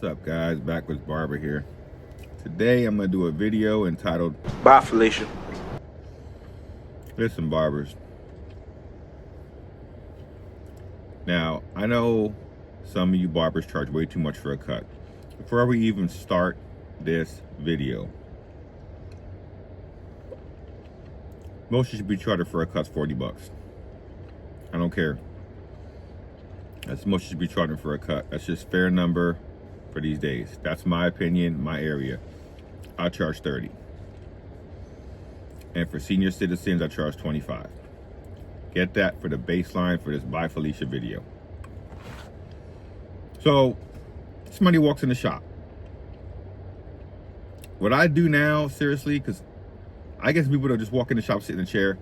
What's up, guys? Back with Barber here. Today I'm gonna do a video entitled Bye, Felicia. Listen, barbers. Now, I know some of you barbers charge way too much for a cut. Before we even start this video, most should be charged for a cut's 40 bucks. I don't care. That's most should be charging for a cut. That's just fair number for these days. That's my opinion, my area. I charge 30. And for senior citizens, I charge 25. Get that for the baseline for this Bye Felicia video. So, somebody walks in the shop. What I do now, seriously, because I guess people don't just walk in the shop, sit in a chair.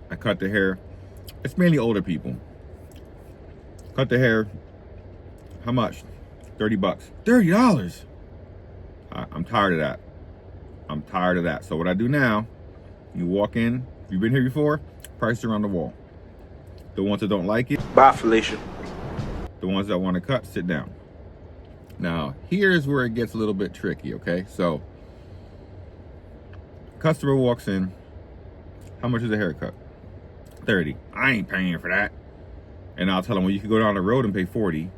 I cut the hair. It's mainly older people. Cut the hair. How much? 30 bucks. $30. I'm tired of that. I'm tired of that. So what I do now, you walk in, if you've been here before, prices are on the wall. The ones that don't like it, Bye, Felicia. the ones that want to cut, sit down. Now, here's where it gets a little bit tricky, okay? So, customer walks in, how much is a haircut? 30. I ain't paying for that. And I'll tell them, well, you can go down the road and pay 40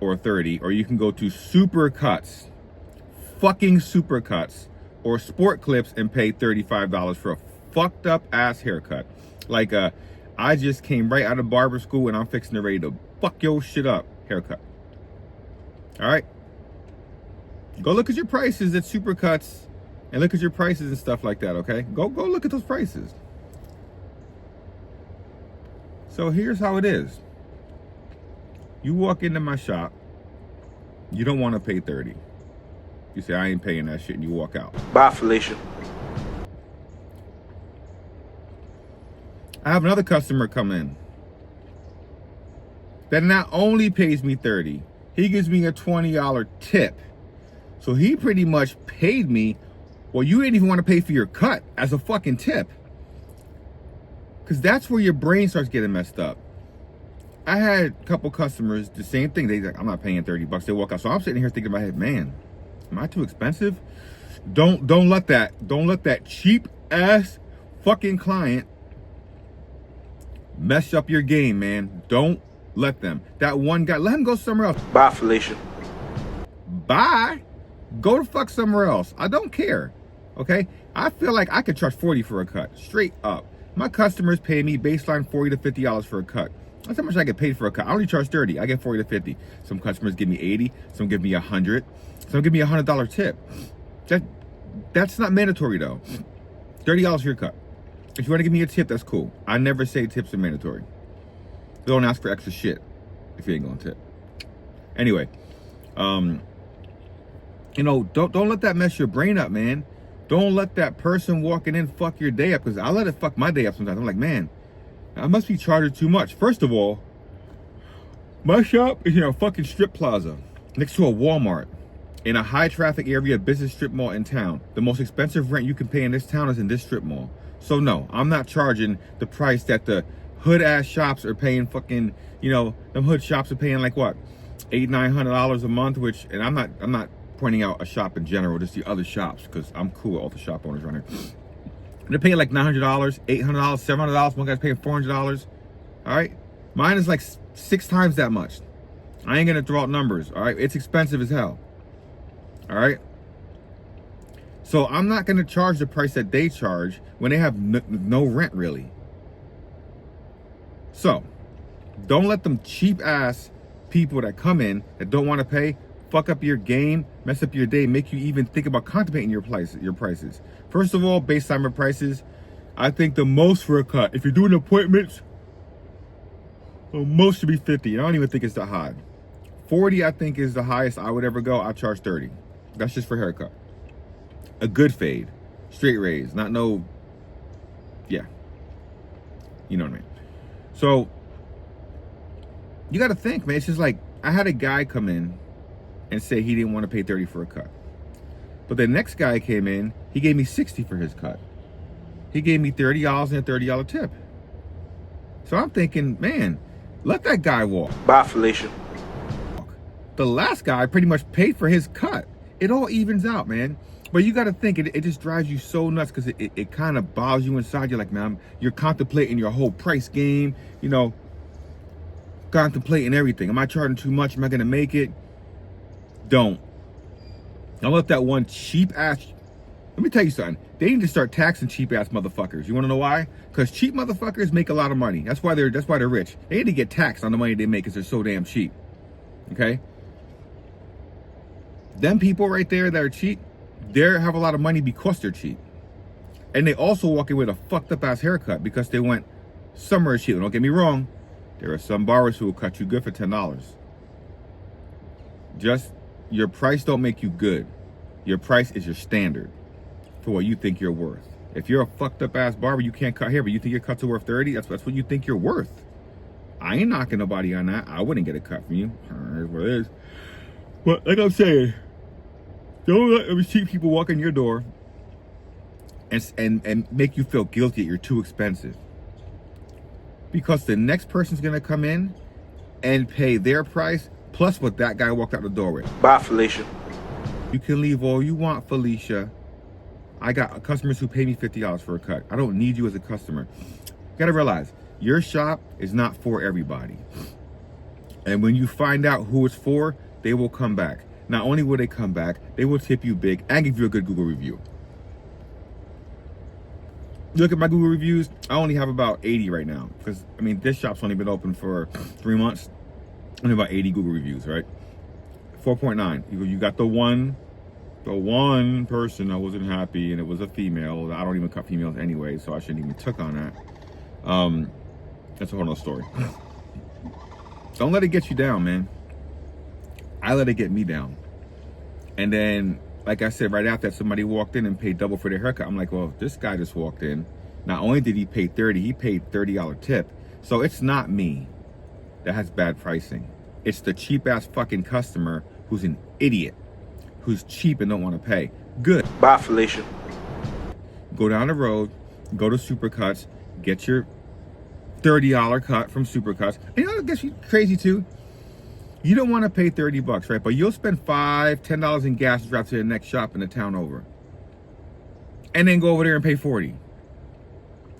or 30, or you can go to Super Cuts, fucking Super Cuts, or Sport Clips and pay $35 for a fucked up ass haircut. Like I just came right out of barber school and I'm fixing to ready to fuck your shit up haircut. All right? Go look at your prices at Super Cuts and look at your prices and stuff like that, okay? Go look at those prices. So here's how it is. You walk into my shop, you don't want to pay 30. You say, I ain't paying that shit, and you walk out. Bye, Felicia. I have another customer come in that not only pays me 30, he gives me a $20 tip. So he pretty much paid me, well, you didn't even want to pay for your cut as a fucking tip. Because that's where your brain starts getting messed up. I had a couple customers, the same thing. They like, I'm not paying 30 bucks. They walk out. So I'm sitting here thinking in my head, man, am I too expensive? Don't let that cheap ass fucking client mess up your game, man. Don't let them. That one guy, let him go somewhere else. Bye, Felicia. Bye. Go to fuck somewhere else. I don't care. Okay? I feel like I could charge 40 for a cut. Straight up. My customers pay me baseline $40 to $50 for a cut. That's how much I get paid for a cut. I only charge 30. I get 40 to 50. Some customers give me 80. Some give me 100. Some give me a $100 tip. That's not mandatory though. $30 for your cut. If you want to give me a tip, that's cool. I never say tips are mandatory. Don't ask for extra shit if you ain't gonna tip. Anyway, you know, don't let that mess your brain up, man. Don't let that person walking in fuck your day up, because I let it fuck my day up sometimes. I'm like, man, I must be charging too much. First of all, my shop is in a fucking strip plaza next to a Walmart in a high traffic area, business strip mall in town. The most expensive rent you can pay in this town is in this strip mall. So no, I'm not charging the price that the hood ass shops are paying. Fucking, you know, them hood shops are paying like what, $800-900 a month, which, and I'm not pointing out a shop in general, just the other shops, because I'm cool with all the shop owners around here. They're paying like $900, $800, $700. One guy's paying $400. All right, mine is like 6 times that much. I ain't gonna throw out numbers. All right, it's expensive as hell. All right, so I'm not gonna charge the price that they charge when they have no rent really. So don't let them cheap ass people that come in that don't want to pay fuck up your game, mess up your day, make you even think about contemplating your prices. First of all, based on your prices, I think the most for a cut, if you're doing appointments, well, most should be 50. I don't even think it's that high. 40, I think, is the highest I would ever go. I charge 30. That's just for haircut. A good fade, straight raise, not no, yeah. You know what I mean? So, you got to think, man. It's just like, I had a guy come in and say he didn't want to pay 30 for a cut. But the next guy came in, he gave me 60 for his cut. He gave me $30 and a $30 tip. So I'm thinking, man, let that guy walk. Bye, Felicia. the last guy pretty much paid for his cut. It all evens out, man. But you got to think, it just drives you so nuts because it kind of bothers you inside. You're like, man, you're contemplating your whole price game, you know, contemplating everything. Am I charging too much? Am I going to make it? Don't let that one cheap ass. Let me tell you something. They need to start taxing cheap ass motherfuckers. You want to know why? Because cheap motherfuckers make a lot of money. That's why they're rich. They need to get taxed on the money they make because they're so damn cheap. Okay? Them people right there that are cheap, they have a lot of money because they're cheap. And they also walk in with a fucked up ass haircut because they went somewhere cheap. Don't get me wrong. There are some barbers who will cut you good for $10. Just your price don't make you good. Your price is your standard for what you think you're worth. If you're a fucked up ass barber, you can't cut hair, but you think your cuts are worth 30, that's what you think you're worth. I ain't knocking nobody on that. I wouldn't get a cut from you. That's what it is. But like I'm saying, don't let those cheap people walk in your door and make you feel guilty that you're too expensive. Because the next person's gonna come in and pay their price plus what that guy walked out the door with. Bye, Felicia. You can leave all you want, Felicia. I got customers who pay me $50 for a cut. I don't need you as a customer. You gotta realize, your shop is not for everybody. And when you find out who it's for, they will come back. Not only will they come back, they will tip you big and give you a good Google review. Look at my Google reviews, I only have about 80 right now. Because, I mean, this shop's only been open for 3 months. Only about 80 Google reviews, right? 4.9. You got the one person that wasn't happy, and it was a female. I don't even cut females anyway, so I shouldn't even took on that. That's a whole nother story. Don't let it get you down, man. I let it get me down. And then, like I said, right after that, somebody walked in and paid double for their haircut. I'm like, well, this guy just walked in. Not only did he pay 30, he paid $30 tip. So it's not me that has bad pricing. It's the cheap ass fucking customer who's an idiot, who's cheap and don't want to pay. Good. Bye, Felicia. Go down the road, go to Supercuts, get your $30 cut from Supercuts. And you know what gets you crazy too? You don't want to pay $30, right? But you'll spend $5, $10 in gas to drive to the next shop in the town over. And then go over there and pay 40.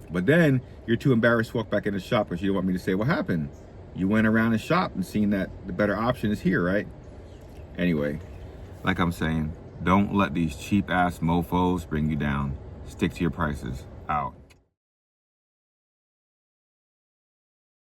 But then you're too embarrassed to walk back in the shop because you don't want me to say what happened. You went around the shop and seen that the better option is here, right? Anyway, like I'm saying, don't let these cheap ass mofos bring you down. Stick to your prices. Out.